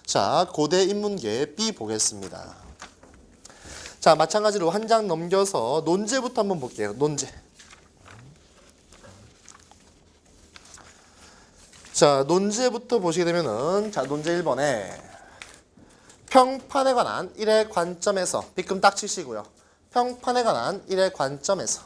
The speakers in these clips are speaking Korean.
자, 고대 인문계 B 보겠습니다. 자, 마찬가지로 한 장 넘겨서 논제부터 한번 볼게요. 논제. 자, 논제부터 보시게 되면은, 자, 논제 1번에 평판에 관한 1의 관점에서, 빗금 딱 치시고요. 평판에 관한 1의 관점에서.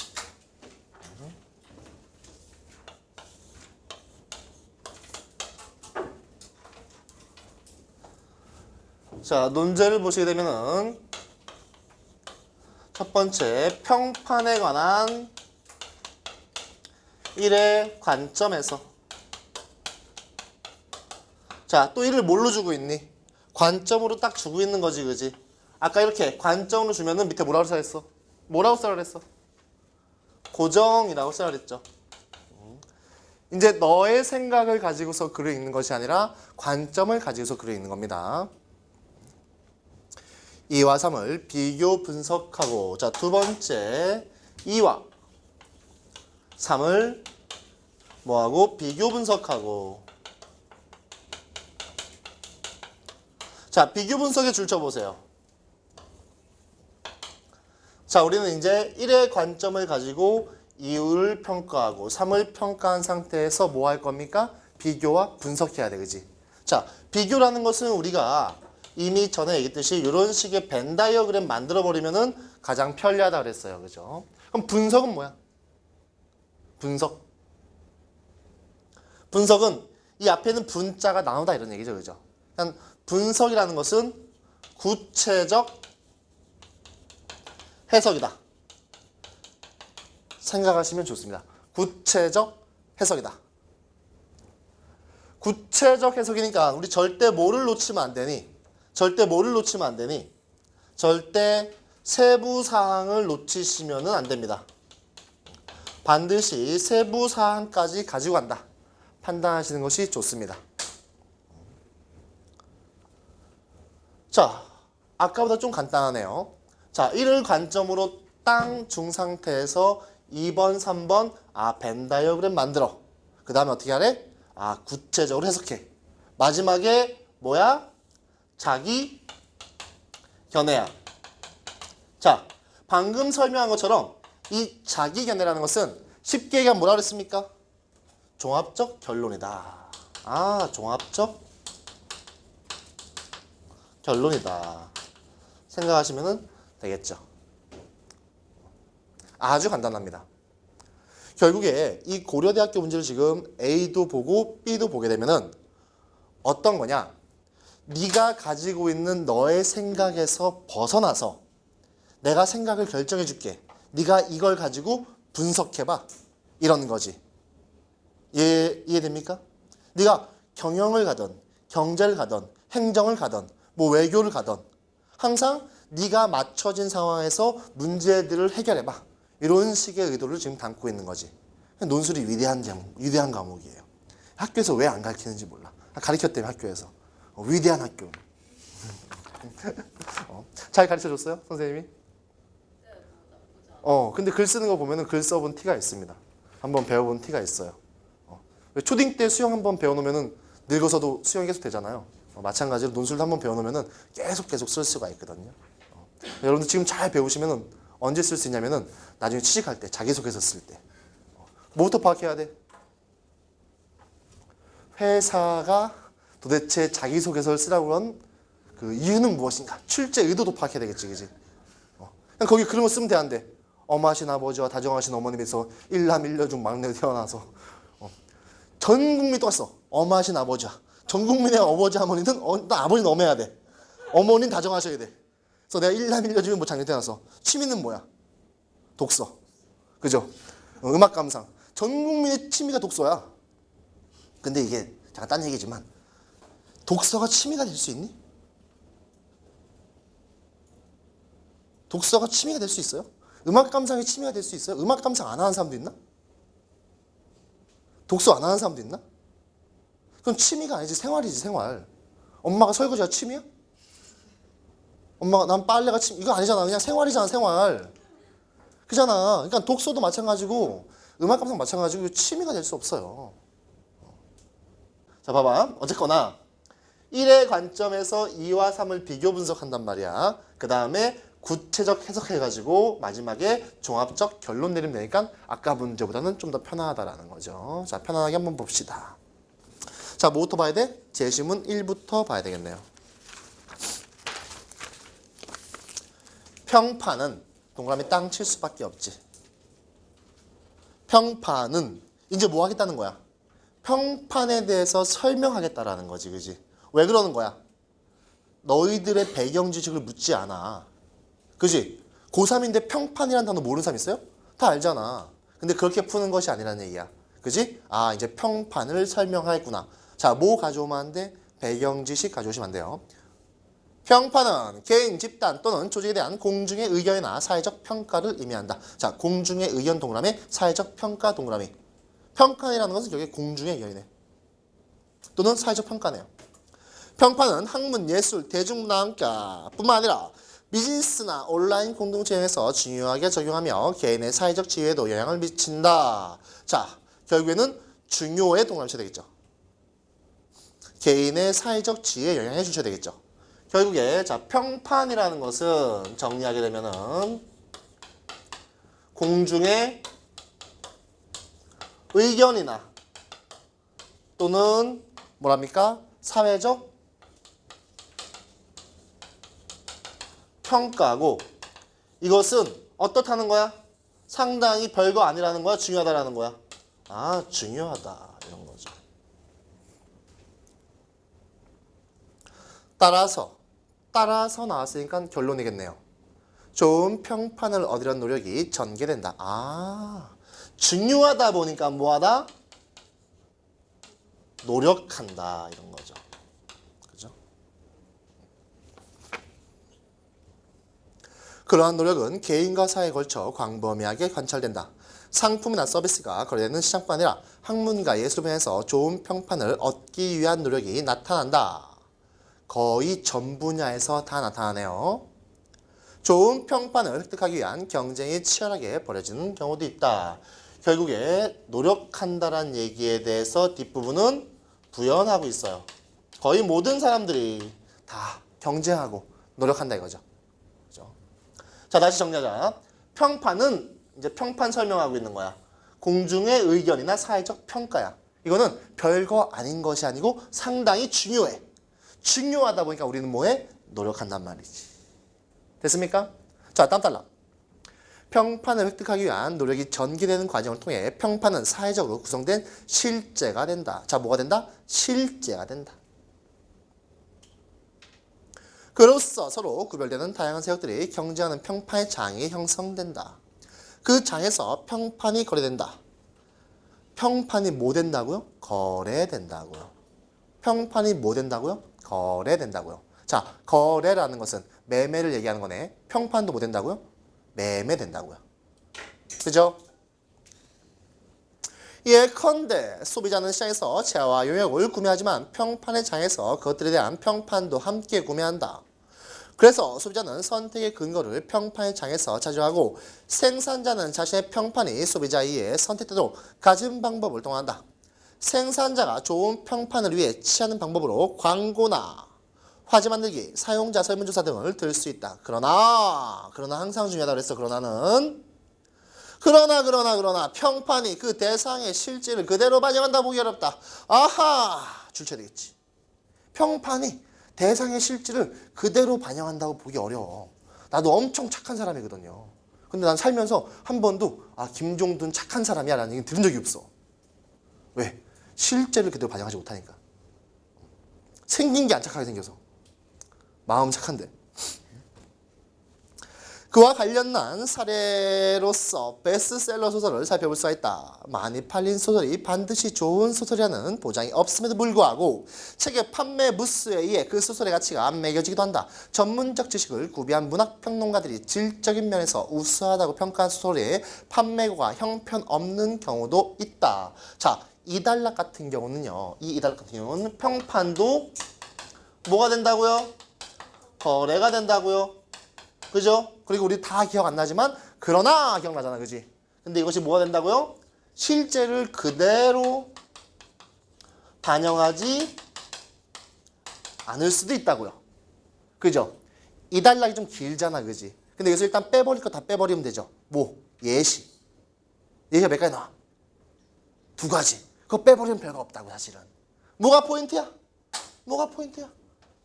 자, 논제를 보시게 되면은, 첫 번째, 평판에 관한 1의 관점에서. 자, 또 1을 뭘로 주고 있니? 관점으로 딱 주고 있는 거지, 그지? 아까 이렇게 관점으로 주면은 밑에 뭐라고 써야했어? 뭐라고 써야 했어? 고정이라고 써야 했죠. 이제 너의 생각을 가지고서 글을 읽는 것이 아니라 관점을 가지고서 글을 읽는 겁니다. 2와 3을 비교 분석하고, 자, 두 번째 2와 3을 뭐하고? 비교 분석하고. 자, 비교 분석의 줄 쳐보세요. 자, 우리는 이제 1의 관점을 가지고 2를 평가하고 3을 평가한 상태에서 뭐 할 겁니까? 비교와 분석해야 돼, 그지? 자, 비교라는 것은 우리가 이미 전에 얘기했듯이 이런 식의 벤 다이어그램 만들어버리면은 가장 편리하다 그랬어요, 그죠? 그럼 분석은 뭐야? 분석. 분석은 이 앞에는 분자가 나오다 이런 얘기죠, 그죠? 그냥 분석이라는 것은 구체적 해석이다. 생각하시면 좋습니다. 구체적 해석이다. 구체적 해석이니까 우리 절대 뭐를 놓치면 안 되니? 절대 뭐를 놓치면 안 되니? 절대 세부 사항을 놓치시면 안 됩니다. 반드시 세부 사항까지 가지고 간다. 판단하시는 것이 좋습니다. 자, 아까보다 좀 간단하네요. 자, 1을 관점으로 땅 중상태에서 2번, 3번 벤 다이어그램 만들어. 그 다음에 어떻게 하래? 구체적으로 해석해. 마지막에 뭐야? 자기 견해야. 자, 방금 설명한 것처럼 이 자기 견해라는 것은 쉽게 얘기하면 뭐라 그랬습니까? 종합적 결론이다. 종합적 결론이다. 생각하시면 되겠죠. 아주 간단합니다. 결국에 이 고려대학교 문제를 지금 A도 보고 B도 보게 되면은 어떤 거냐? 네가 가지고 있는 너의 생각에서 벗어나서 내가 생각을 결정해 줄게. 네가 이걸 가지고 분석해봐. 이런 거지. 이해됩니까? 네가 경영을 가든 경제를 가든 행정을 가든 뭐 외교를 가든 항상 네가 맞춰진 상황에서 문제들을 해결해봐. 이런 식의 의도를 지금 담고 있는 거지. 논술이 위대한 과목이에요. 학교에서 왜 안 가르치는지 몰라. 가르쳤대요, 학교에서. 위대한 학교. 잘 가르쳐줬어요, 선생님이? 근데 글 쓰는 거 보면은 글 써본 티가 있습니다. 한번 배워본 티가 있어요. 초딩 때 수영 한번 배워놓으면은 늙어서도 수영이 계속 되잖아요. 마찬가지로 논술도 한번 배워놓으면은 계속 쓸 수가 있거든요. 여러분들 지금 잘 배우시면은 언제 쓸 수 있냐면은 나중에 취직할 때, 자기소개서 쓸 때. 뭐부터 파악해야 돼? 회사가 도대체 자기소개서를 쓰라고 한 그 이유는 무엇인가? 출제 의도도 파악해야 되겠지, 그지? 그냥 거기 그런 거 쓰면 돼, 안 돼? 엄하신 아버지와 다정하신 어머님에서 일남 일녀중 막내로 태어나서 전 국민이 똑같어. 엄하신 아버지와 전 국민의 아버지 어머니는 아버지는 엄해야 돼. 어머니는 다정하셔야 돼. 그래서 내가 일남 일녀 중에 뭐 장녀 태어나서 취미는 뭐야? 독서. 그죠? 음악 감상. 전 국민의 취미가 독서야. 근데 이게 잠깐 딴 얘기지만 독서가 취미가 될 수 있니? 독서가 취미가 될 수 있어요? 음악 감상이 취미가 될 수 있어요? 음악 감상 안 하는 사람도 있나? 독서 안 하는 사람도 있나? 그건 취미가 아니지, 생활이지, 생활. 엄마가 설거지가 취미야? 엄마가 난 빨래가 취미, 이거 아니잖아. 그냥 생활이잖아, 생활. 그잖아. 그러니까 독서도 마찬가지고 음악 감상 마찬가지고 취미가 될 수 없어요. 자, 봐봐. 어쨌거나 1의 관점에서 2와 3을 비교 분석한단 말이야. 그 다음에 구체적 해석해가지고 마지막에 종합적 결론 내리면 되니까 아까 문제보다는 좀 더 편하다라는 거죠. 자, 편안하게 한번 봅시다. 자, 뭐부터 봐야 돼? 제시문 1부터 봐야 되겠네요. 평판은 동그라미 땅 칠 수밖에 없지. 평판은 이제 뭐 하겠다는 거야? 평판에 대해서 설명하겠다라는 거지, 그지? 왜 그러는 거야? 너희들의 배경 지식을 묻지 않아. 그지? 고3인데 평판이라는 단어 모르는 사람 있어요? 다 알잖아. 근데 그렇게 푸는 것이 아니라는 얘기야. 그지? 아, 이제 평판을 설명하겠구나. 자, 뭐 가져오면 안 돼? 배경 지식 가져오시면 안 돼요. 평판은 개인, 집단 또는 조직에 대한 공중의 의견이나 사회적 평가를 의미한다. 자, 공중의 의견 동그라미, 사회적 평가 동그라미. 평판이라는 것은 여기 공중의 의견이네. 또는 사회적 평가네요. 평판은 학문, 예술, 대중문화뿐만 아니라 비즈니스나 온라인 공동체에서 중요하게 적용하며 개인의 사회적 지위에도 영향을 미친다. 자, 결국에는 중요에 동그라미 쳐야 되겠죠. 개인의 사회적 지위에 영향을 주셔야 되겠죠. 결국에 자, 평판이라는 것은 정리하게 되면은 공중의 의견이나 또는 뭐랍니까? 사회적 평가고, 이것은 어떻다는 거야? 상당히 별거 아니라는 거야? 중요하다라는 거야? 아, 중요하다 이런 거죠. 따라서 나왔으니까 결론이겠네요. 좋은 평판을 얻으려는 노력이 전개된다. 아, 중요하다 보니까 뭐하다? 노력한다 이런 거죠. 그죠? 그러한 노력은 개인과 사회에 걸쳐 광범위하게 관찰된다. 상품이나 서비스가 거래되는 시장뿐 아니라 학문과 예술 분야에서 좋은 평판을 얻기 위한 노력이 나타난다. 거의 전 분야에서 다 나타나네요. 좋은 평판을 획득하기 위한 경쟁이 치열하게 벌어지는 경우도 있다. 결국에 노력한다란 얘기에 대해서 뒷부분은 부연하고 있어요. 거의 모든 사람들이 다 경쟁하고 노력한다 이거죠. 그죠? 자, 다시 정리하자. 평판은 이제 평판 설명하고 있는 거야. 공중의 의견이나 사회적 평가야. 이거는 별거 아닌 것이 아니고 상당히 중요해. 중요하다 보니까 우리는 뭐해? 노력한단 말이지. 됐습니까? 자, 다음 달라. 평판을 획득하기 위한 노력이 전개되는 과정을 통해 평판은 사회적으로 구성된 실제가 된다. 자, 뭐가 된다? 실제가 된다. 그로써 서로 구별되는 다양한 세력들이 경쟁하는 평판의 장이 형성된다. 그 장에서 평판이 거래된다. 평판이 뭐 된다고요? 거래된다고요. 평판이 뭐 된다고요? 거래된다고요. 자, 거래라는 것은 매매를 얘기하는 거네. 평판도 뭐 된다고요? 매매된다고요. 그죠? 예컨대 소비자는 시장에서 재화와 용역을 구매하지만 평판의 장에서 그것들에 대한 평판도 함께 구매한다. 그래서 소비자는 선택의 근거를 평판의 장에서 차지하고 생산자는 자신의 평판이 소비자 이에 선택되도록 가진 방법을 통한다. 생산자가 좋은 평판을 위해 취하는 방법으로 광고나 화재 만들기, 사용자 설문조사 등을 들 수 있다. 그러나 항상 중요하다고 그랬어. 그러나 평판이 그 대상의 실질을 그대로 반영한다 보기 어렵다. 아하, 줄 쳐야 되겠지. 평판이 대상의 실질을 그대로 반영한다고 보기 어려워. 나도 엄청 착한 사람이거든요. 근데 난 살면서 한 번도 김종둔 착한 사람이야 라는 얘기 들은 적이 없어. 왜? 실제를 그대로 반영하지 못하니까. 생긴 게 안 착하게 생겨서. 마음 착한데. 그와 관련한 사례로서 베스트셀러 소설을 살펴볼 수가 있다. 많이 팔린 소설이 반드시 좋은 소설이라는 보장이 없음에도 불구하고 책의 판매 부수에 의해 그 소설의 가치가 매겨지기도 한다. 전문적 지식을 구비한 문학평론가들이 질적인 면에서 우수하다고 평가한 소설의 판매고가 형편없는 경우도 있다. 자, 이달락 같은 경우는요. 이달락 같은 경우는 평판도 뭐가 된다고요? 거래가 된다고요. 그죠? 그리고 우리 다 기억 안 나지만 그러나 기억나잖아. 그지? 근데 이것이 뭐가 된다고요? 실제를 그대로 반영하지 않을 수도 있다고요. 그죠? 이 단락이 좀 길잖아, 그지? 근데 여기서 일단 빼버릴 거 다 빼버리면 되죠. 뭐? 예시. 예시가 몇 가지 나와? 2가지. 그거 빼버리면 별거 없다고, 사실은. 뭐가 포인트야? 뭐가 포인트야?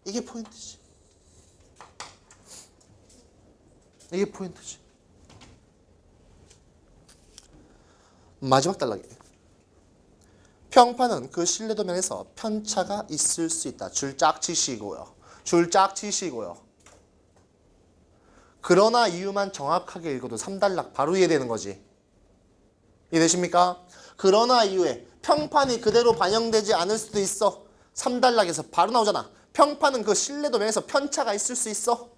이게 포인트지. 이게 포인트지. 마지막 단락이에요. 평판은 그 신뢰도면에서 편차가 있을 수 있다. 줄 짝 치시고요. 줄 짝 치시고요. 그러나 이유만 정확하게 읽어도 3단락 바로 이해되는 거지. 이해되십니까? 그러나 이유에 평판이 그대로 반영되지 않을 수도 있어. 3단락에서 바로 나오잖아. 평판은 그 신뢰도면에서 편차가 있을 수 있어.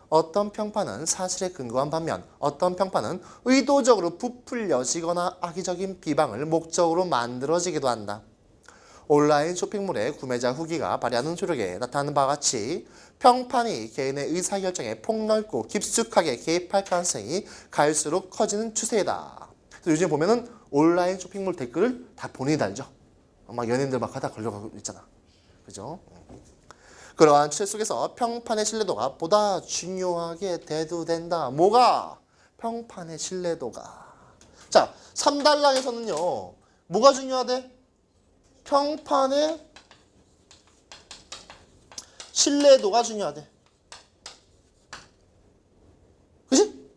어떤 평판은 사실에 근거한 반면 어떤 평판은 의도적으로 부풀려지거나 악의적인 비방을 목적으로 만들어지기도 한다. 온라인 쇼핑몰의 구매자 후기가 발휘하는 조력에 나타나는 바와 같이 평판이 개인의 의사결정에 폭넓고 깊숙하게 개입할 가능성이 갈수록 커지는 추세이다. 그래서 요즘 보면은 온라인 쇼핑몰 댓글을 다 본인이 달죠. 막 연예인들 막 하다 걸려가고 있잖아. 그죠? 그러한 추세 속에서 평판의 신뢰도가 보다 중요하게 대두된다. 뭐가? 평판의 신뢰도가. 자, 3단락에서는요. 뭐가 중요하대? 평판의 신뢰도가 중요하대. 그치?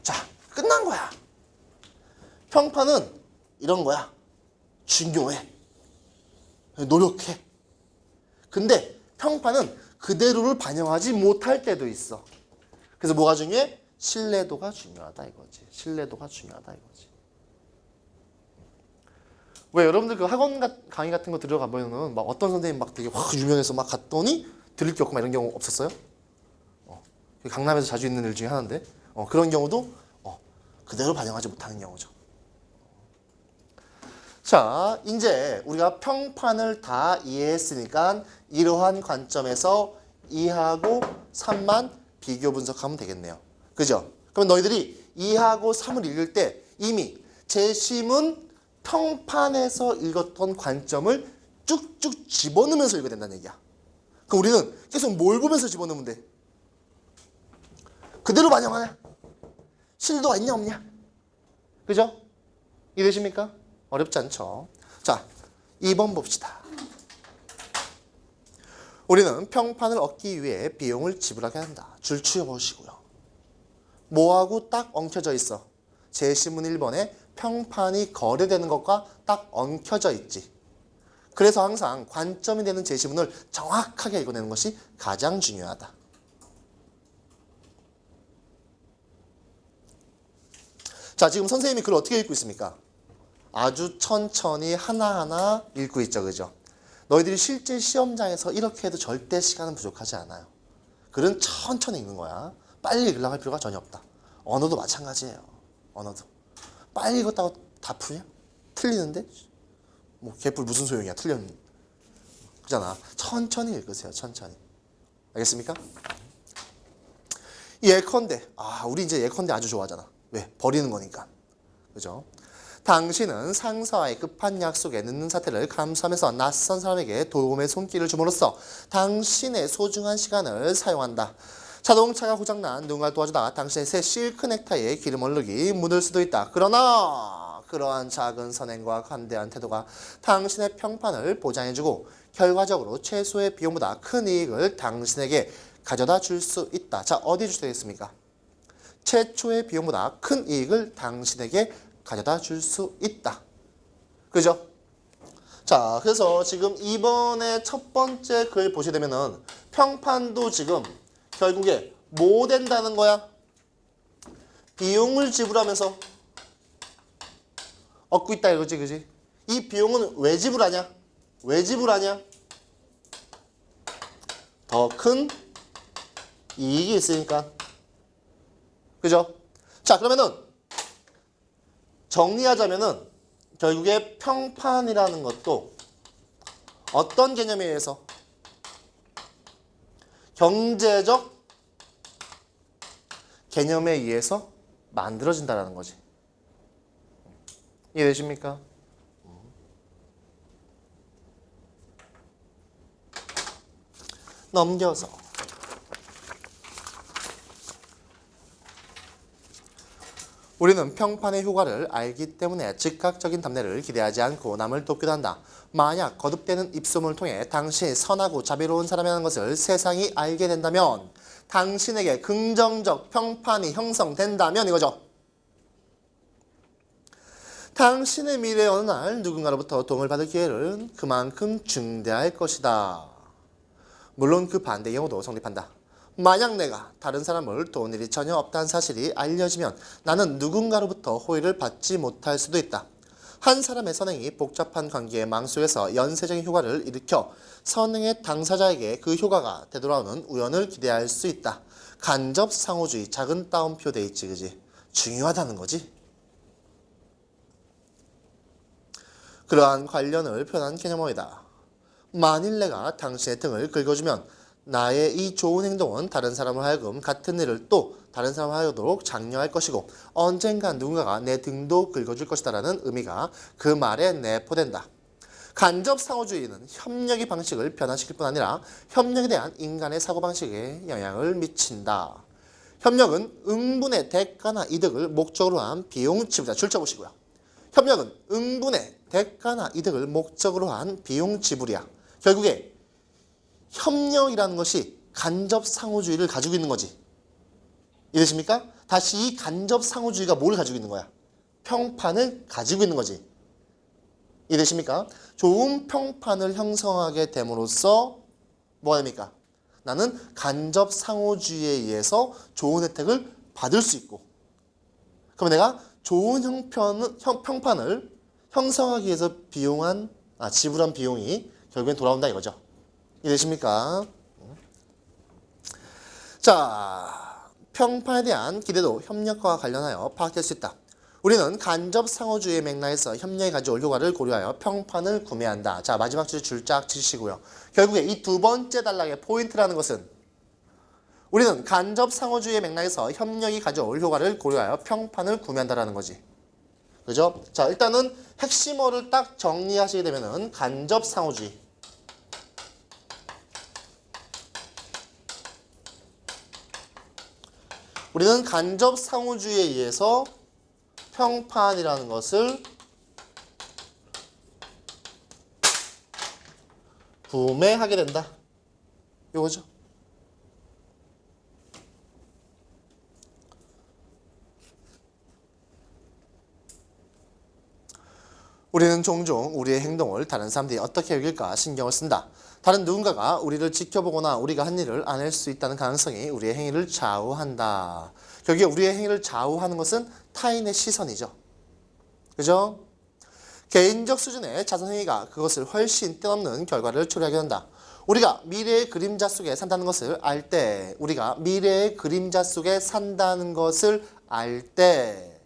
자, 끝난 거야. 평판은 이런 거야. 중요해. 노력해. 근데 평판은 그대로를 반영하지 못할 때도 있어. 그래서 뭐가 중요해? 신뢰도가 중요하다 이거지. 신뢰도가 중요하다 이거지. 왜 여러분들 그 학원 강의 같은 거 들어가보면은 막 어떤 선생님 막 되게 확 유명해서 막 갔더니 들을 게 없고 막 이런 경우 없었어요? 강남에서 자주 있는 일 중에 하나인데 그런 경우도 그대로 반영하지 못하는 경우죠. 자, 이제 우리가 평판을 다 이해했으니까 이러한 관점에서 2하고 3만 비교 분석하면 되겠네요. 그죠? 그럼 너희들이 2하고 3을 읽을 때 이미 재심은 평판에서 읽었던 관점을 쭉쭉 집어넣으면서 읽어야 된다는 얘기야. 그럼 우리는 계속 뭘 보면서 집어넣으면 돼? 그대로 반영하냐? 신뢰도가 있냐 없냐? 그죠? 이해되십니까? 어렵지 않죠? 자, 2번 봅시다. 우리는 평판을 얻기 위해 비용을 지불하게 한다. 줄 추려보시고요. 뭐하고 딱 엉켜져 있어? 제시문 1번에 평판이 거래되는 것과 딱 엉켜져 있지. 그래서 항상 관점이 되는 제시문을 정확하게 읽어내는 것이 가장 중요하다. 자, 지금 선생님이 글을 어떻게 읽고 있습니까? 아주 천천히 하나하나 읽고 있죠. 그죠? 너희들이 실제 시험장에서 이렇게 해도 절대 시간은 부족하지 않아요. 글은 천천히 읽는 거야. 빨리 읽으려고 할 필요가 전혀 없다. 언어도 마찬가지예요. 언어도. 빨리 읽었다고 다 풀냐? 틀리는데? 뭐 개뿔 무슨 소용이야. 틀렸는데. 그잖아. 천천히 읽으세요. 천천히. 알겠습니까? 예컨대. 우리 이제 예컨대 아주 좋아하잖아. 왜? 버리는 거니까. 그죠? 당신은 상사와의 급한 약속에 늦는 사태를 감수하면서 낯선 사람에게 도움의 손길을 줌으로써 당신의 소중한 시간을 사용한다. 자동차가 고장난 누군가를 도와주다 당신의 새 실크 넥타이에 기름 얼룩이 묻을 수도 있다. 그러나 그러한 작은 선행과 관대한 태도가 당신의 평판을 보장해주고 결과적으로 최소의 비용보다 큰 이익을 당신에게 가져다 줄 수 있다. 자, 어디 주시겠습니까? 최초의 비용보다 큰 이익을 당신에게 가져다 줄 수 있다. 그죠? 자, 그래서 지금 이번에 첫 번째 글 보시게 되면은 평판도 지금 결국에 뭐 된다는 거야? 비용을 지불하면서 얻고 있다 이거지, 그지? 이 비용은 왜 지불하냐? 왜 지불하냐? 더 큰 이익이 있으니까. 그죠? 자, 그러면은 정리하자면은 결국에 평판이라는 것도 어떤 개념에 의해서? 경제적 개념에 의해서 만들어진다는 거지. 이해되십니까? 넘겨서 우리는 평판의 효과를 알기 때문에 즉각적인 답례를 기대하지 않고 남을 돕기도 한다. 만약 거듭되는 입소문을 통해 당신이 선하고 자비로운 사람이라는 것을 세상이 알게 된다면 당신에게 긍정적 평판이 형성된다면 이거죠. 당신의 미래의 어느 날 누군가로부터 도움을 받을 기회는 그만큼 중대할 것이다. 물론 그 반대의 경우도 성립한다. 만약 내가 다른 사람을 도운 일이 전혀 없다는 사실이 알려지면 나는 누군가로부터 호의를 받지 못할 수도 있다. 한 사람의 선행이 복잡한 관계의 망 속에서 연쇄적인 효과를 일으켜 선행의 당사자에게 그 효과가 되돌아오는 우연을 기대할 수 있다. 간접 상호주의, 작은 따옴표 돼 있지, 그지? 중요하다는 거지. 그러한 관련을 표현한 개념어이다. 만일 내가 당신의 등을 긁어주면 나의 이 좋은 행동은 다른 사람을 하여금 같은 일을 또 다른 사람을 하도록 장려할 것이고 언젠간 누군가가 내 등도 긁어줄 것이다라는 의미가 그 말에 내포된다. 간접 상호주의는 협력의 방식을 변화시킬 뿐 아니라 협력에 대한 인간의 사고방식에 영향을 미친다. 협력은 응분의 대가나 이득을 목적으로 한 비용 지불이다. 줄쳐보시고요. 협력은 응분의 대가나 이득을 목적으로 한 비용 지불이야. 결국에 협력이라는 것이 간접 상호주의를 가지고 있는 거지. 이해되십니까? 다시 이 간접 상호주의가 뭘 가지고 있는 거야? 평판을 가지고 있는 거지. 이해되십니까? 좋은 평판을 형성하게 됨으로써 뭐가 됩니까? 나는 간접 상호주의에 의해서 좋은 혜택을 받을 수 있고, 그러면 내가 좋은 평판을 형성하기 위해서 지불한 비용이 결국엔 돌아온다 이거죠. 이해되십니까? 자, 평판에 대한 기대도 협력과 관련하여 파악될 수 있다. 우리는 간접 상호주의의 맥락에서 협력이 가져올 효과를 고려하여 평판을 구매한다. 자, 마지막 줄에 줄 쫙 치시고요. 결국에 이 두 번째 단락의 포인트라는 것은 우리는 간접 상호주의의 맥락에서 협력이 가져올 효과를 고려하여 평판을 구매한다라는 거지. 그죠? 자, 일단은 핵심어를 딱 정리하시게 되면은 간접 상호주의. 우리는 간접 상호주의에 의해서 평판이라는 것을 구매하게 된다. 이거죠. 우리는 종종 우리의 행동을 다른 사람들이 어떻게 여길까 신경을 쓴다. 다른 누군가가 우리를 지켜보거나 우리가 한 일을 아낼 수 있다는 가능성이 우리의 행위를 좌우한다. 결국에 우리의 행위를 좌우하는 것은 타인의 시선이죠. 그죠? 개인적 수준의 자선행위가 그것을 훨씬 뛰어넘는 결과를 초래하게 된다. 우리가 미래의 그림자 속에 산다는 것을 알 때, 우리가 미래의 그림자 속에 산다는 것을 알 때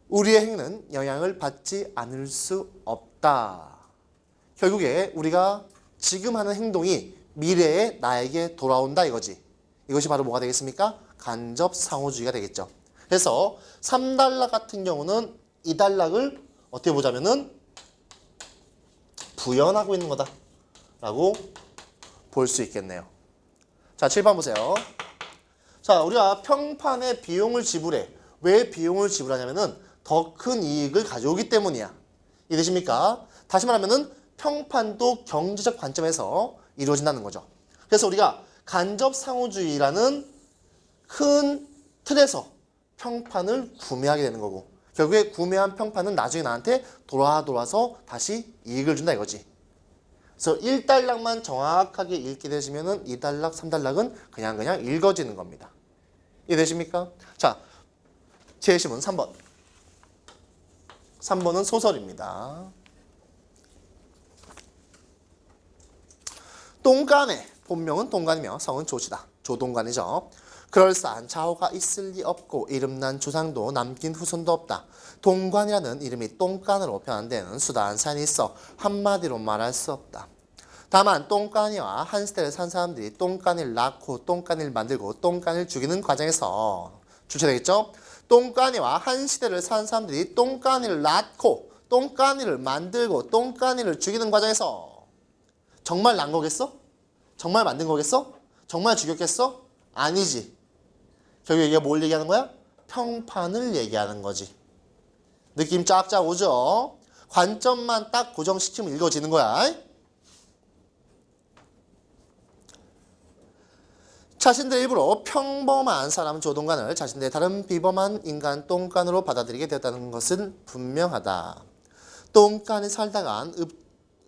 우리의 행위는 영향을 받지 않을 수 없다. 결국에 우리가 지금 하는 행동이 미래에 나에게 돌아온다 이거지. 이것이 바로 뭐가 되겠습니까? 간접 상호주의가 되겠죠. 그래서 3단락 같은 경우는 이 단락을 어떻게 보자면은 부연하고 있는 거다 라고 볼 수 있겠네요. 자, 7번 보세요. 자, 우리가 평판에 비용을 지불해. 왜 비용을 지불하냐면은 더 큰 이익을 가져오기 때문이야. 이해되십니까? 다시 말하면은 평판도 경제적 관점에서 이루어진다는 거죠. 그래서 우리가 간접 상호주의라는 큰 틀에서 평판을 구매하게 되는 거고, 결국에 구매한 평판은 나중에 나한테 돌아서 다시 이익을 준다 이거지. 그래서 1단락만 정확하게 읽게 되시면은 2단락, 3단락은 그냥 읽어지는 겁니다. 이해되십니까? 자, 제 예시문 3번. 3번은 소설입니다. 똥간의 본명은 동간이며 성은 조시다. 조동간이죠. 그럴싸한 자호가 있을 리 없고 이름난 주상도 남긴 후손도 없다. 동관이라는 이름이 똥간으로 변한 데는 수다한 사연이 있어 한마디로 말할 수 없다. 다만 똥간이와 한 시대를 산 사람들이 똥간을 낳고 똥간을 만들고 똥간을 죽이는 과정에서 출처되겠죠. 똥까니와 한 시대를 산 사람들이 똥까니를 낳고 똥까니를 만들고 똥까니를 죽이는 과정에서 정말 난 거겠어? 정말 만든 거겠어? 정말 죽였겠어? 아니지. 결국 이게 뭘 얘기하는 거야? 평판을 얘기하는 거지. 느낌 쫙쫙 오죠? 관점만 딱 고정시키면 읽어지는 거야. 자신들의 일부러 평범한 사람 조동간을 자신들의 다른 비범한 인간 똥간으로 받아들이게 되었다는 것은 분명하다. 똥간이 살다간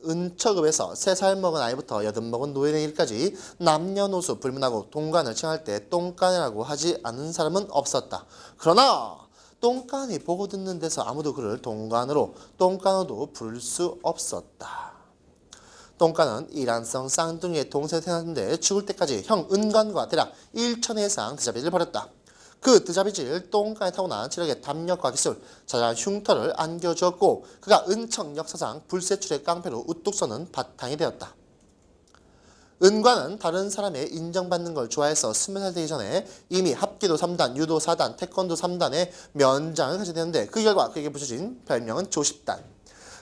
은척읍에서 3살 먹은 아이부터 80 먹은 노인의 일까지 남녀노소 불문하고 똥간을 칭할 때 똥간이라고 하지 않은 사람은 없었다. 그러나 똥간이 보고 듣는 데서 아무도 그를 똥간으로도 부를 수 없었다. 똥간은 이란성 쌍둥이의 동생이 태어났는데 죽을 때까지 형 은간과 대략 1천회 이상 드자비를 벌였다. 그 드자비질 똥간에 타고난 체력의 담력과 기술, 자잘한 흉터를 안겨주었고 그가 은청 역사상 불세출의 깡패로 우뚝 서는 바탕이 되었다. 은관은 다른 사람의 인정받는 걸 좋아해서 20살 되기 전에 이미 합기도 3단, 유도 4단, 태권도 3단의 면장을 가지게 되는데 그 결과 그에게 붙여진 별명은 조십단.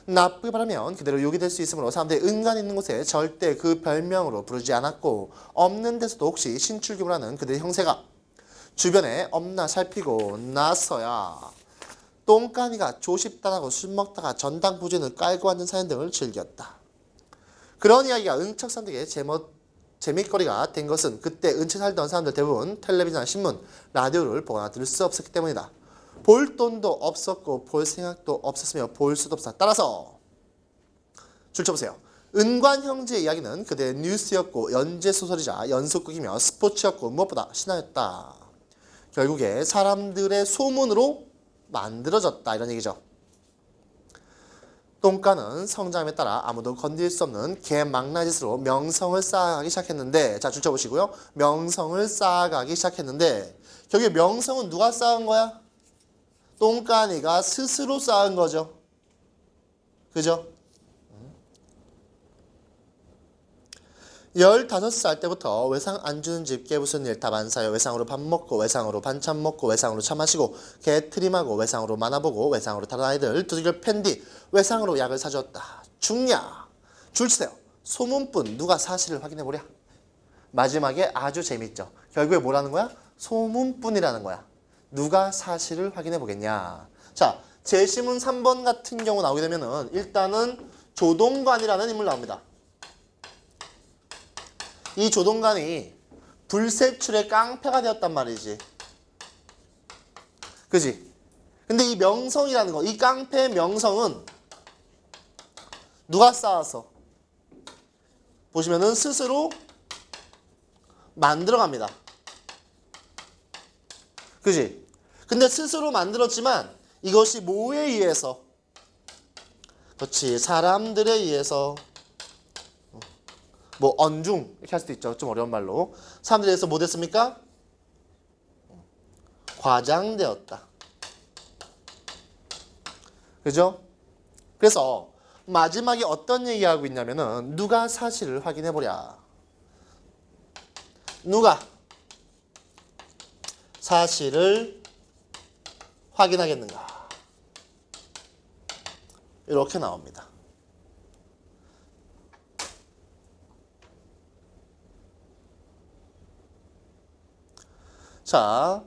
나쁘게 말하면 그대로 욕이 될 수 있으므로 사람들이 은간이 있는 곳에 절대 그 별명으로 부르지 않았고 없는 데서도 혹시 신출귀물 하는 그들의 형세가 주변에 없나 살피고 나서야 똥까니가 조십단하고 술 먹다가 전당 부진을 깔고 앉는 사연 등을 즐겼다. 그런 이야기가 은척사람들에게 재밌거리가 된 것은 그때 은채 살던 사람들 대부분 텔레비전이나 신문, 라디오를 보거나 들을 수 없었기 때문이다. 볼 돈도 없었고 볼 생각도 없었으며 볼 수도 없었다. 따라서 줄쳐보세요. 은관 형제의 이야기는 그들의 뉴스였고 연재소설이자 연속극이며 스포츠였고 무엇보다 신화였다. 결국에 사람들의 소문으로 만들어졌다 이런 얘기죠. 똥간은 성장함에 따라 아무도 건드릴 수 없는 개망나짓으로 명성을 쌓아가기 시작했는데 자 줄쳐보시고요. 명성을 쌓아가기 시작했는데 결국에 명성은 누가 쌓은 거야? 똥까니가 스스로 쌓은 거죠. 그죠? 15살 때부터 외상 안 주는 집 깨부수는 일 답 안 사요. 외상으로 밥 먹고 외상으로 반찬 먹고 외상으로 차 마시고 개 트림하고 외상으로 만화 보고 외상으로 다른 아이들 두들겨 팬 뒤 외상으로 약을 사줬다. 죽냐? 줄치세요. 소문뿐 누가 사실을 확인해보랴. 마지막에 아주 재밌죠. 결국에 뭐라는 거야? 소문뿐이라는 거야. 누가 사실을 확인해 보겠냐. 자, 제시문 3번 같은 경우 나오게 되면은 일단은 조동관이라는 인물 나옵니다. 이 조동관이 불세출의 깡패가 되었단 말이지. 그지? 근데 이 명성이라는 거, 이 깡패의 명성은 누가 쌓아서? 보시면은 스스로 만들어갑니다. 그지? 근데 스스로 만들었지만 이것이 뭐에 의해서? 그렇지. 사람들에 의해서 뭐 언중 이렇게 할 수도 있죠. 좀 어려운 말로. 사람들에 의해서 뭐 됐습니까? 과장되었다. 그죠? 그래서 마지막에 어떤 얘기하고 있냐면은 누가 사실을 확인해 보랴. 누가 사실을 확인하겠는가. 이렇게 나옵니다. 자,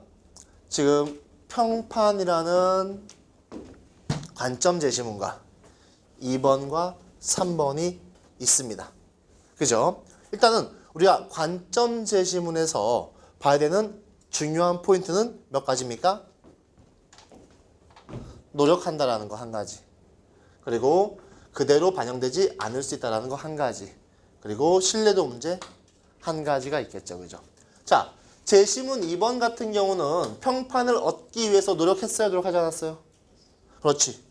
지금 평판이라는 관점 제시문과 2번과 3번이 있습니다. 그죠? 일단은 우리가 관점 제시문에서 봐야 되는 중요한 포인트는 몇 가지입니까? 노력한다라는 거 한 가지. 그리고 그대로 반영되지 않을 수 있다는 거 한 가지. 그리고 신뢰도 문제 한 가지가 있겠죠. 그죠? 자, 제시문 2번 같은 경우는 평판을 얻기 위해서 노력했어요? 노력하지 않았어요? 그렇지.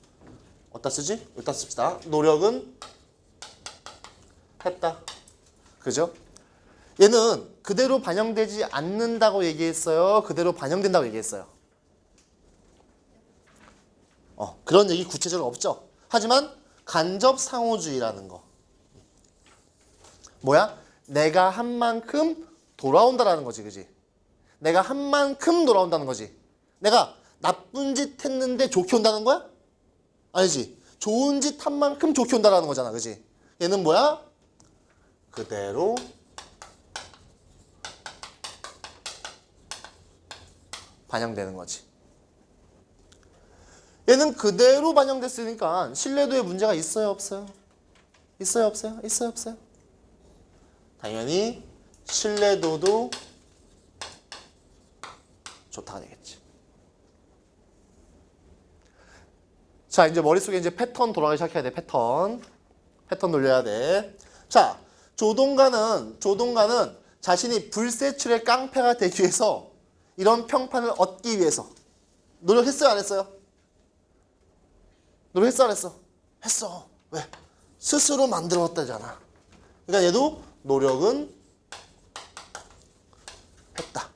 어디다 쓰지? 여기다 씁시다. 노력은 했다. 그죠? 얘는 그대로 반영되지 않는다고 얘기했어요? 그대로 반영된다고 얘기했어요? 그런 얘기 구체적으로 없죠. 하지만 간접 상호주의라는 거. 뭐야? 내가 한 만큼 돌아온다라는 거지. 그지? 내가 한 만큼 돌아온다는 거지. 내가 나쁜 짓 했는데 좋게 온다는 거야? 아니지. 좋은 짓 한 만큼 좋게 온다라는 거잖아. 그지? 얘는 뭐야? 그대로 반영되는 거지. 얘는 그대로 반영됐으니까 신뢰도에 문제가 있어요, 없어요? 있어요, 없어요? 있어요, 없어요? 당연히 신뢰도도 좋다가 되겠지. 자, 이제 머릿속에 이제 패턴 돌아가기 시작해야 돼. 패턴 돌려야 돼. 자, 조동가는 자신이 불세출의 깡패가 되기 위해서 이런 평판을 얻기 위해서 노력했어요, 안 했어요? 노력했어, 안 했어? 했어. 왜? 스스로 만들었다잖아. 그러니까 얘도 노력은 했다.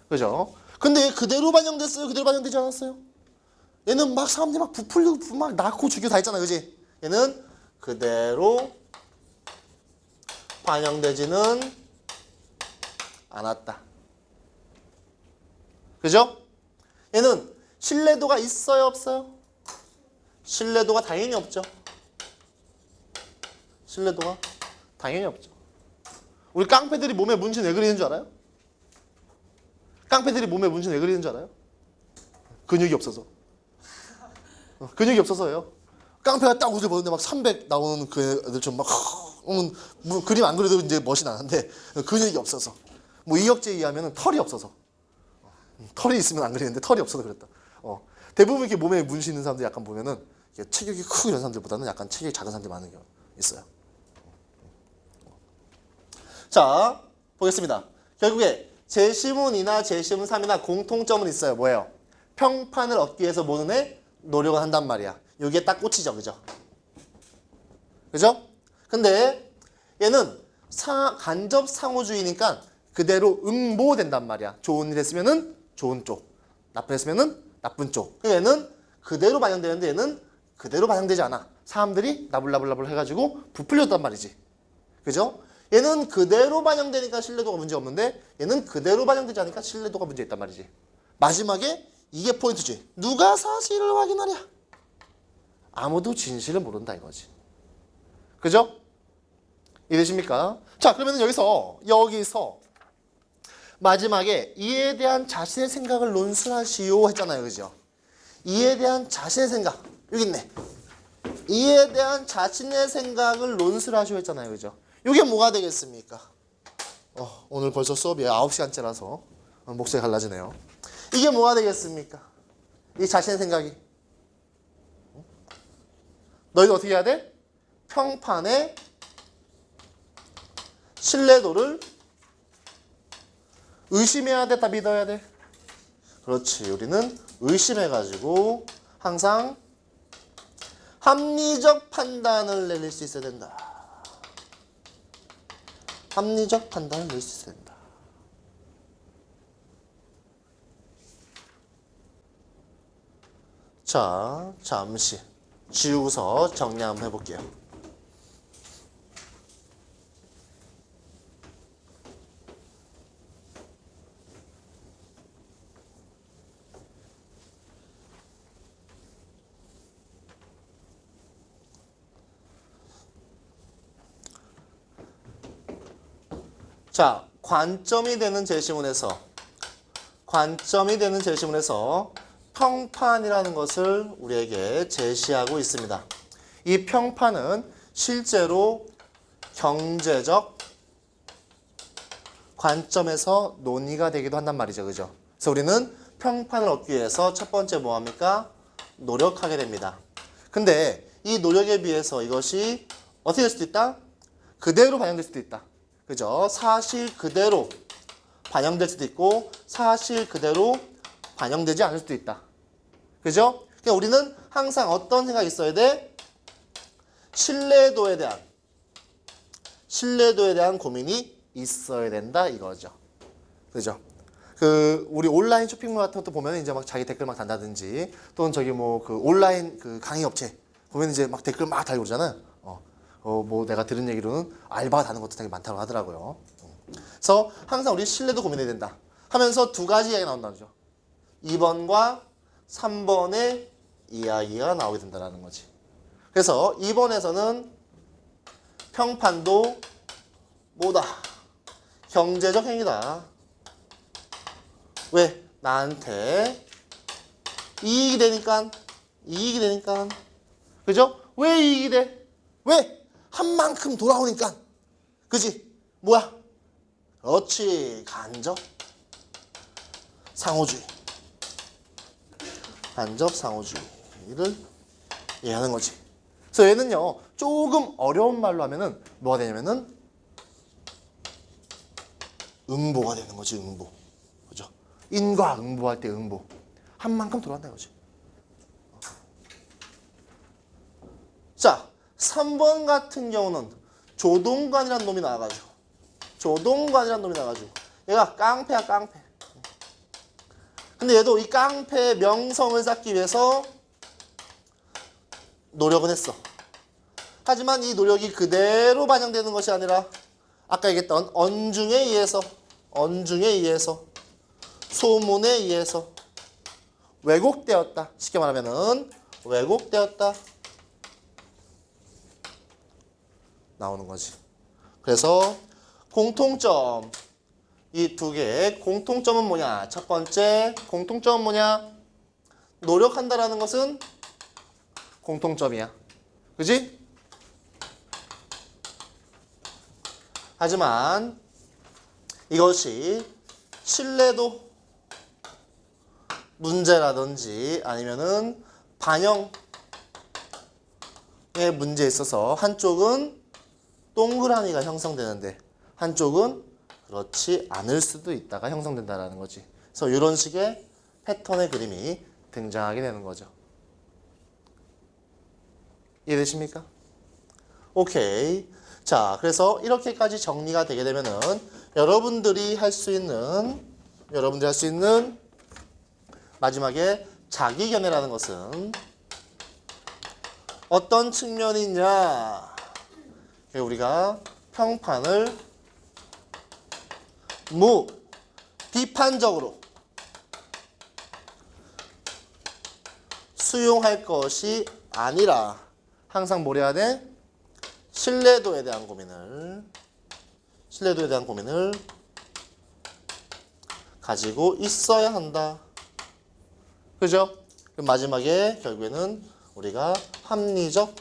그죠? 근데 얘 그대로 반영됐어요? 그대로 반영되지 않았어요? 얘는 막 사람들이 막 부풀리고 막 낳고 죽이고 다 했잖아. 그지? 얘는 그대로 반영되지는 않았다. 그죠? 얘는 신뢰도가 있어요, 없어요? 신뢰도가 당연히 없죠. 신뢰도가 당연히 없죠. 우리 깡패들이 몸에 문신 왜 그리는 줄 알아요? 깡패들이 몸에 문신 왜 그리는 줄 알아요? 근육이 없어서. 근육이 없어서예요. 깡패가 딱 옷을 벗는데 막 300 나오는 그 애들처럼 막 뭐 그림 안 그려도 이제 멋이 나는데 근육이 없어서. 뭐 이혁재에 의하면 털이 없어서. 털이 있으면 안 그리는데 털이 없어서 그랬다. 대부분 이렇게 몸에 문신 있는 사람들 약간 보면은 체격이 크고 이런 사람들보다는 약간 체격이 작은 사람들이 많은 경우 있어요. 자, 보겠습니다. 결국에 제시문이나 제시문 3이나 공통점은 있어요. 뭐예요? 평판을 얻기 위해서 모든 애 노력을 한단 말이야. 여기에 딱 꽂히죠. 그죠? 그죠? 근데 얘는 간접 상호주의니까 그대로 응보된단 말이야. 좋은 일 했으면은 좋은 쪽, 나쁜 일 했으면은 나쁜 쪽. 얘는 그대로 반영되는데 얘는 그대로 반영되지 않아. 사람들이 나불나불나불 해가지고 부풀렸단 말이지. 그죠? 얘는 그대로 반영되니까 신뢰도가 문제 없는데 얘는 그대로 반영되지 않으니까 신뢰도가 문제 있단 말이지. 마지막에 이게 포인트지. 누가 사실을 확인하랴? 아무도 진실을 모른다 이거지. 그죠? 이해되십니까? 자, 그러면 여기서 마지막에 이에 대한 자신의 생각을 논술하시오 했잖아요. 그죠? 이에 대한 자신의 생각. 여기 있네. 이에 대한 자신의 생각을 논술하시오 했잖아요. 그죠? 이게 뭐가 되겠습니까? 오늘 벌써 수업이 9시간째라서 목소리가 갈라지네요. 이게 뭐가 되겠습니까? 이 자신의 생각이. 너희도 어떻게 해야 돼? 평판의 신뢰도를 의심해야 돼? 다 믿어야 돼? 그렇지. 우리는 의심해가지고 항상 합리적 판단을 내릴 수 있어야 된다. 합리적 판단을 내릴 수 있어야 된다. 자, 잠시 지우고서 정리 한번 해볼게요. 자, 관점이 되는 제시문에서 평판이라는 것을 우리에게 제시하고 있습니다. 이 평판은 실제로 경제적 관점에서 논의가 되기도 한단 말이죠. 그죠? 그래서 우리는 평판을 얻기 위해서 첫 번째 뭐합니까? 노력하게 됩니다. 근데 이 노력에 비해서 이것이 어떻게 될 수도 있다? 그대로 반영될 수도 있다. 그죠? 사실 그대로 반영될 수도 있고 사실 그대로 반영되지 않을 수도 있다. 그죠? 그러니까 우리는 항상 어떤 생각이 있어야 돼? 신뢰도에 대한 고민이 있어야 된다 이거죠. 그죠? 우리 온라인 쇼핑몰 같은 것도 보면 이제 막 자기 댓글 막 단다든지 또는 저기 뭐 온라인 강의 업체 보면 이제 막 댓글 막 달고 그러잖아요. 뭐 내가 들은 얘기로는 알바가 다는 것도 되게 많다고 하더라고요. 그래서 항상 우리 신뢰도 고민해야 된다 하면서 두 가지 이야기가 나온다는 거죠. 2번과 3번의 이야기가 나오게 된다는 거지. 그래서 2번에서는 평판도 뭐다? 경제적 행위다. 왜? 나한테 이익이 되니까. 그죠? 왜 이익이 돼? 왜? 한 만큼 돌아오니까. 그지? 뭐야? 그렇지. 간접 상호주의. 간접 상호주의를 이해하는 거지. 그래서 얘는요, 조금 어려운 말로 하면은 뭐가 되냐면은 응보가 되는 거지, 응보. 그죠? 인과 응보할 때 응보. 한 만큼 돌아간다 이거지. 자, 3번 같은 경우는 조동관이라는 놈이 나와가지고. 얘가 깡패야, 깡패. 근데 얘도 이 깡패의 명성을 쌓기 위해서 노력은 했어. 하지만 이 노력이 그대로 반영되는 것이 아니라 아까 얘기했던 언중에 의해서 소문에 의해서 왜곡되었다. 쉽게 말하면은 왜곡되었다. 나오는 거지. 그래서 공통점, 이 두 개의 공통점은 뭐냐? 첫 번째 공통점은 뭐냐? 노력한다라는 것은 공통점이야. 그지? 하지만 이것이 신뢰도 문제라든지 아니면은 반영의 문제에 있어서 한쪽은 동그라미가 형성되는데 한쪽은 그렇지 않을 수도 있다가 형성된다는 거지. 그래서 이런 식의 패턴의 그림이 등장하게 되는 거죠. 이해되십니까? 오케이. 자, 그래서 이렇게까지 정리가 되게 되면은 여러분들이 할 수 있는 마지막에 자기견해라는 것은 어떤 측면이 있냐? 우리가 평판을 비판적으로 수용할 것이 아니라 항상 뭘 해야 돼? 신뢰도에 대한 고민을 가지고 있어야 한다. 그죠? 그럼 마지막에 결국에는 우리가 합리적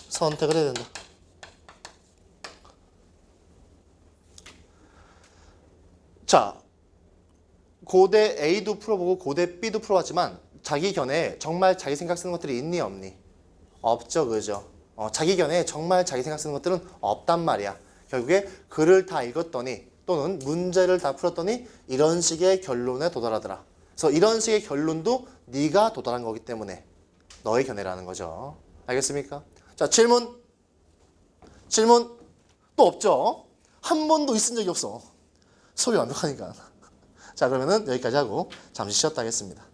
선택을 해야 된다. 자, 고대 A도 풀어보고 고대 B도 풀어봤지만 자기 견해에 정말 자기 생각 쓰는 것들이 있니 없니? 없죠, 그죠? 자기 견해에 정말 자기 생각 쓰는 것들은 없단 말이야. 결국에 글을 다 읽었더니 또는 문제를 다 풀었더니 이런 식의 결론에 도달하더라. 그래서 이런 식의 결론도 네가 도달한 거기 때문에 너의 견해라는 거죠. 알겠습니까? 자, 질문 또 없죠? 한 번도 있은 적이 없어. 수업이 완벽하니까. 자, 그러면은 여기까지 하고 잠시 쉬었다 하겠습니다.